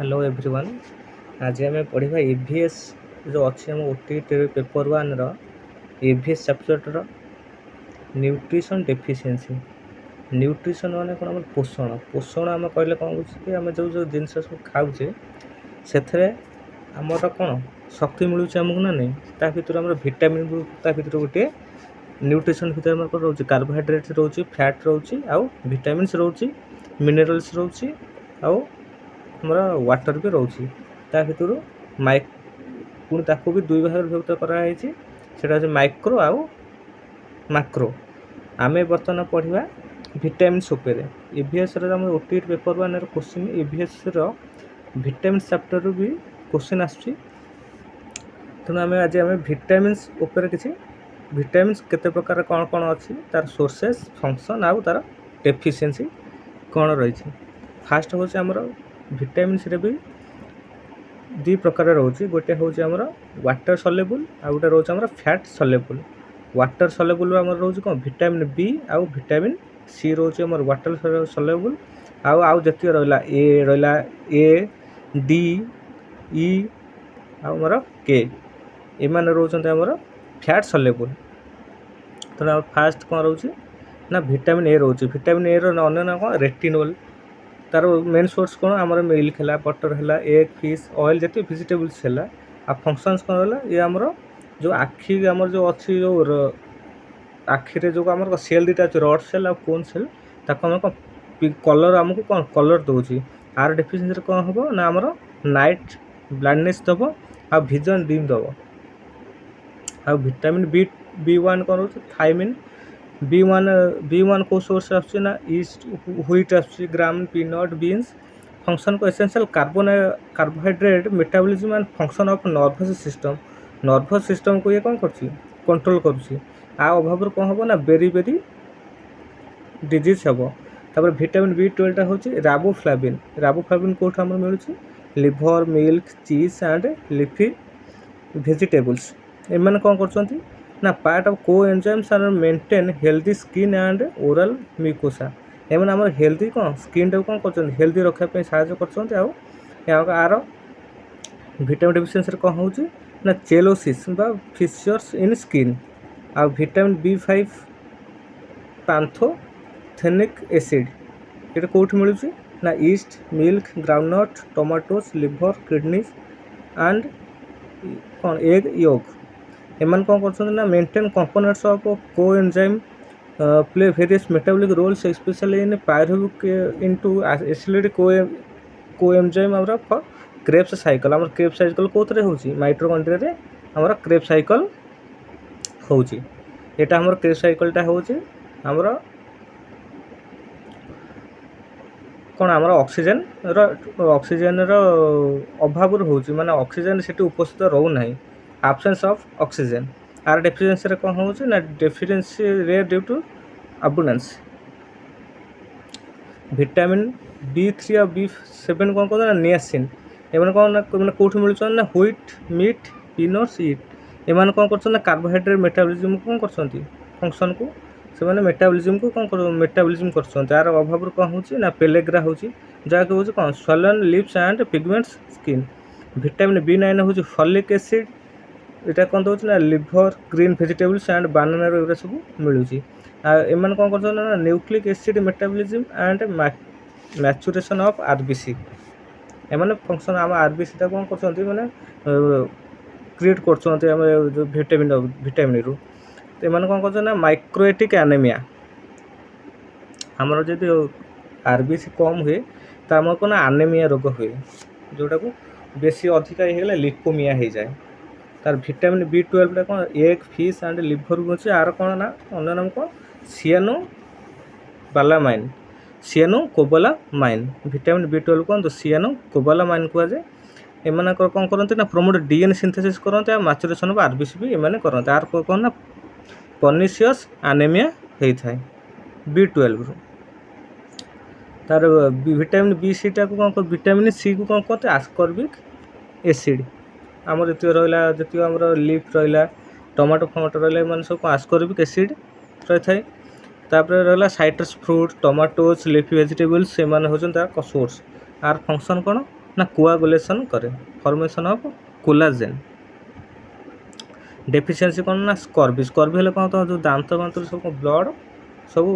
Hello everyone. आज आम पढ़ा ईवीएस जो अच्छी आम OTT paper one EVS chapter nutrition deficiency. Nutrition माने कौन आम पोषण पोषण आम कहले कौन कि आम जो जो जिन सब खाऊे से आमर कौन शक्ति मिलूँ आमको ना नहीं ता भर आम भिटामिन ता भर गोटे न्यूट्रिशन भर आम रोचे कार्बोहाइड्रेट रोचे फैट रोचे आउ विटामिन्स रोचे मिनरल्स रोचे आउ हमारा वाटर भी रोचे ता भर माइक पुणी ताकू भी दुई भाग विभक्त कराई से माइक्रो आउ माक्रो। आम बर्तमान पढ़ा विटामिन्स उपर EVS OTT paper one question EVS vitamins chapter भी क्वेश्चन आसुची तेणु आज आम विटामिन्स उपर किसी विटामिन्स केते प्रकार कौन कौन अच्छी तार सोर्सेस फंक्शन आउ तार डेफिशिएंसी कौन रही। फास्ट हूँ आमर विटामिन्स भी दी प्रकार रोचे गोटे हूँ आमर वाटर सल्युबल आ गोटे रोचे आमर फैट सल्युबल। वाटर सल्युबल आमर रोचे कौन विटामिन बी आउ विटामिन सी रोचे आमर वाटर सल्युबल आउ जति रहा ए डी ई आमर के एम रोचे आमर फैट सल्युबल। तो फास्ट कौन रोचे ना विटामिन ए रोचे विटामिन ए अन्य नाम कौन रेटिनोल तार मेन सोर्स कौन आमर मिल्क है बटर है एग फिश ऑयल जैसे वेजिटेबल्स है आ फंक्शंस कौन है ये आमर जो आखि आमर जो अच्छी जो आखिरे जो आमर सेल दुटा अच्छे रड सेल आ कोन सेल ताको आम कौन कलर आमको कौन कलर दूसरी आर डेफिशिएंसी कौन हम ना आमर नाइट ब्लाइंडनेस दब आ विजन डिम दब। आ विटामिन बी वन कौन रोचे थायमिन बी वन को सोर्स आसना ईस्ट व्हीट ग्राम पीनट बीन्स फंक्शन को essential carbohydrate metabolism and function of nervous system को ये कौन कर कंट्रोल करुँची आ अभाव कौन हम ना बेरी डिजीज हम। तापर विटामिन B12 हूँ राबोफ्लाविन कौट आम मिलूँ liver milk cheese and leafy vegetables एम कौन कर ना part of coenzymes are maintain healthy skin and oral mucosa एम आम हेल्दी कौन स्किन टाक कौन कर हेल्दी रखापी साहय कर आर विटामिन डेफिशिएंसी कौन हो ना चेलोसिस फिशर्स इन स्किन आ विटामिन B5 पैंथोथेनिक एसिड ये कौट मिलूँ ना yeast milk groundnut tomatoes liver kidneys and कौन एग योग एम कौन कर maintain components of coenzyme play various metabolic roles especially in pyruvic into एसिलिड को एंजाइम आमर फॉर क्रेब्स साइकिल आमर क्रेब्स साइकिल कौन होची माइटोकॉन्ड्रिया रे आमर क्रेब्स साइकिल होची एटा आमर क्रेब्स साइकिलटा होची आमर कौन आमर ऑक्सीजन अभाव होची माने ऑक्सीजन सेठी उपस्थित रहू नाही absence of oxygen आर डेफिशिएंसी कौन हो ना deficiency rare due to abundance. Vitamin B3 और B7 कौन कहते हैं नियासिन एम कौन मैंने कौट मिलूँ ना व्हीट मीट पीनट्स ईट एम कौन कर कार्बोहाइड्रेट मेटाबॉलिज्म कौन कर फंक्शन को से मेटाबॉलिज्म को कौन मेटाबॉलिज्म कर आर अभाव कौन हो ना पेलेग्रा हो जहाँकि हूँ कौन स्वलन lips and pigments skin. Vitamin B9 हूँ फॉलिक एसिड यहाँ कौन दूसरी ना liver green vegetables and banana एगुरा सब मिलूँ एम कौन कर nucleic acid metabolism and maturation of RBC एम फंक्शन आम आरबीसी कौन कर माने क्रिएट कर विटामिन रु एम कौन कर माइक्रोएटिक एनीमिया आमर जब आरबीसी कम हुए तो आम कौन एनीमिया रोग हुए जोटा को बेसी अधिका हो लिपोमिया हो जाए तार विटामिन B12 कौन एग फिश एंड लिभर अच्छे आर कौन ना अन्य नाम कौन सियानो कोबालामाइन विटामिन B12 कौन तो सियानो कोबालामाइन कहुए एम कौन करते ना प्रोमोट डीएनए सिंथेसिस करते मैच्योरेशन ऑफ आरबीसी भी एम करते आर कौन ना पर्निशियस एनीमिया होता है B12 तार विटामिन B6 को कौन विटामिन सी को कौन कहते आस्कॉर्बिक एसिड आमर जी रहा जी आम लिफ रहा टमाटो फमाटो रहा है सब आस्कॉर्बिक एसिड रही है। तापर रहा citrus fruit tomatoes leafy vegetables से होता सोर्स आर फंक्शन कौन ନା କୋଆଗୁଲେସନ୍ କରେ, ଫର୍ମେସନ୍ ଅଫ୍ କୋଲାଜେନ୍। ଡେଫିସିଏନ୍ସି କ'ଣ ନା ସ୍କର୍ବି। ସ୍କର୍ବି ହେଲେ କ'ଣ ତ ଯେଉଁ ଦାନ୍ତ ଫାନ୍ତରୁ ସବୁ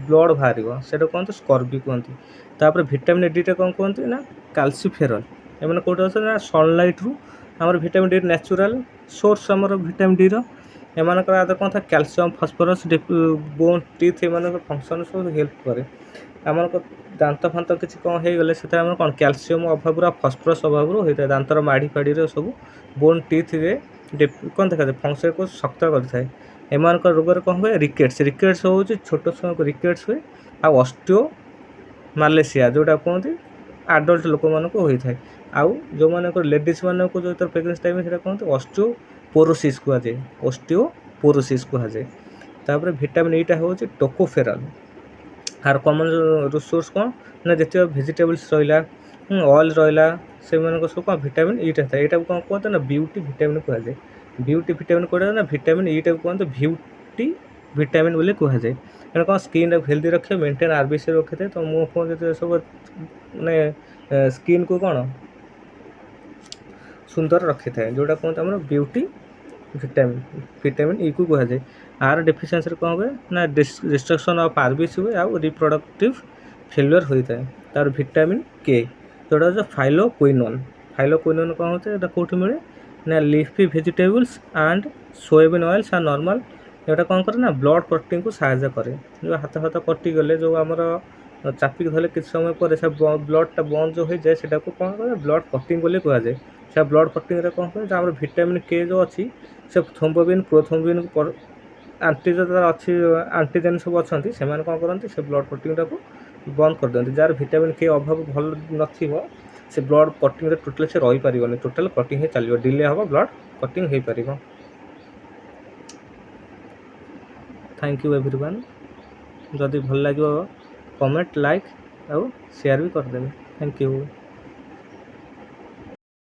ବ୍ଲଡ଼ ବାହାରିବ, ସେଇଟା କୁହନ୍ତି ସ୍କର୍ବି କୁହନ୍ତି। ତାପରେ ଭିଟାମିନ୍ ଡିଟା କ'ଣ କୁହନ୍ତି ନା କାଲସିଫେରଲ୍। ଏମାନେ କେଉଁଠି ଅଛନ୍ତି ନା ସନଲାଇଟ୍ରୁ ଆମର ଭିଟାମିନ୍ ଡି ନ୍ୟାଚୁରାଲ୍ ସୋର୍ସ ଆମର ଭିଟାମିନ୍ ଡିର। ଏମାନଙ୍କର ଆଦର କ'ଣ ଥାଏ କ୍ୟାଲସିୟମ୍, ଫସ୍ଫରସ୍, ବୋନ୍, ଟିଥ୍ ଏମାନଙ୍କ ଫଙ୍କସନ୍ ସବୁ ହେଲ୍ପ କରେ। ଆମର ଦାନ୍ତ ଫାନ୍ତ କିଛି କ'ଣ ହେଇଗଲେ ସେଥିରେ ଆମର କ'ଣ କ୍ୟାଲସିୟମ୍ ଅଭାବରୁ ଆଉ ଫସ୍ଫରସ୍ ଅଭାବରୁ ହୋଇଥାଏ। ଦାନ୍ତର ମାଢ଼ି ଫାଡ଼ିରେ ସବୁ ବୋନ୍ ଟିଥ୍ରେ କ'ଣ ଦେଖାଯାଏ ଫଙ୍କସନ୍କୁ ଶକ୍ତ କରିଥାଏ। ଏମାନଙ୍କ ରୋଗରେ କ'ଣ ହୁଏ ରିକେଟ୍ସ ହେଉଛି ଛୋଟ ଛୁଆଙ୍କୁ ରିକେଟ୍ସ ହୁଏ। ଆଉ ଅଷ୍ଟିଓ ମାଲେସିଆ ଯେଉଁଟା କୁହନ୍ତି ଆଡଲ୍ଟ ଲୋକମାନଙ୍କୁ ହୋଇଥାଏ। ଆଉ ଯେଉଁମାନଙ୍କର ଲେଡ଼ିଜ୍ ମାନଙ୍କୁ ଯେତେବେଳେ ପ୍ରେଗନେନ୍ସି ଟାଇମ୍ ସେଇଟା କୁହନ୍ତି ଅଷ୍ଟିଓପୋରୋସିସ୍ କୁହାଯାଏ। ତାପରେ ଭିଟାମିନ୍ ଇଟା ହେଉଛି ଟୋକୋଫେରଲ୍। ଆର କମନ୍ ରିସୋର୍ସ କ'ଣ ନା ଯେତିକ ଭେଜିଟେବଲ୍ସ ରହିଲା, ଅଏଲ୍ ରହିଲା, ସେମାନଙ୍କ ସବୁ କ'ଣ ଭିଟାମିନ୍ ଇଟା ଥାଏ। ଏଇଟାକୁ କ'ଣ କୁହନ୍ତି ନା ବିୟୁଟି ଭିଟାମିନ୍ କୁହାଯାଏ। ବିୟୁଟି ଭିଟାମିନ୍ କୁହାଯାଏ ନା ଭିଟାମିନ୍ ଇଟାକୁ କୁହନ୍ତି ବିୟୁଟି ଭିଟାମିନ୍ ବୋଲି କୁହାଯାଏ। ଏଇଟା କ'ଣ ସ୍କିନ୍ଟାକୁ ହେଲ୍ଦି ରଖେ, ମେଣ୍ଟେନ୍ ଆରବିସି ରଖିଥାଏ। ତ ମୁହଁ ଫୁହଁ ଯେତେବେଳେ ସବୁ ମାନେ ସ୍କିନ୍କୁ କ'ଣ ସୁନ୍ଦର ରଖିଥାଏ, ଯେଉଁଟା କୁହନ୍ତି ଆମର ବିୟୁଟି ଭିଟାମିନ୍ ଇକୁ କୁହାଯାଏ। ଆର ଡେଫିସିଏନ୍ସିରେ କ'ଣ ହୁଏ ନା ଡିଷ୍ଟ୍ରକ୍ସନ୍ ଅଫ୍ ଆରବିସି ହୁଏ ଆଉ ରିପ୍ରଡକ୍ଟିଭ୍ ଫେଲୁଅର୍ ହୋଇଥାଏ। ତାର ଭିଟାମିନ୍ କେ ଯେଉଁଟା ହେଉଛି ଫାଇଲୋକ୍ୱିନୋନ୍। ଫାଇଲୋକ୍ୱିନୋନ୍ କ'ଣ ହେଉଛି ଏଇଟା କେଉଁଠି ମିଳେ ନା ଲିଫି ଭେଜିଟେବୁଲ୍ସ ଆଣ୍ଡ ସୋୟାବିନ୍ ଅଏଲ୍ସ ଆଉ ନର୍ମାଲ୍। ଏଇଟା କ'ଣ କରେ ନା ବ୍ଲଡ଼ କ୍ଲଟିଂକୁ ସାହାଯ୍ୟ କରେ। ଯେଉଁ ହାତ କଟିଗଲେ ଯେଉଁ ଆମର ଚାପିକି ଧରିଲେ କିଛି ସମୟ ପରେ ସେ ବ୍ଲଡ଼ଟା ବନ୍ଦ ଯେଉଁ ହୋଇଯାଏ ସେଟାକୁ କ'ଣ କରେ ବ୍ଲଡ଼ କ୍ଲଟିଂ ବୋଲି କୁହାଯାଏ। ସେ ବ୍ଲଡ଼ କ୍ଲଟିଂରେ କ'ଣ ହୁଏ ଆମର ଭିଟାମିନ୍ କେ ଯେଉଁ ଅଛି ସେ ଥ୍ରୋମ୍ବୋବିନ୍ ପ୍ରୋଥ୍ରୋମ୍ବିନ୍ ଆଣ୍ଟିଜେନ୍ ସବୁ ଅଛନ୍ତି, ସେମାନେ କ'ଣ କରନ୍ତି ସେ ବ୍ଲଡ଼ କ୍ଲଟିଂଟାକୁ ବନ୍ଦ କରିଦିଅନ୍ତି। ଯାହାର ଭିଟାମିନ୍ କେ ଅଭାବ ଭଲ ନଥିବ ସେ ବ୍ଲଡ଼ କ୍ଲଟିଂରେ ଟୋଟାଲି ସେ ରହିପାରିବନି, ଟୋଟାଲ୍ କ୍ଲଟିଂ ହେଇ ଚାଲିବ, ଡିଲେ ହେବ, ବ୍ଲଡ଼ କ୍ଲଟିଂ ହୋଇପାରିବ। Thank you everyone. ଯଦି ଭଲ ଲାଗିବ କମେଣ୍ଟ, ଲାଇକ୍ ଆଉ ସେୟାର ବି କରିଦେବେ। Thank you.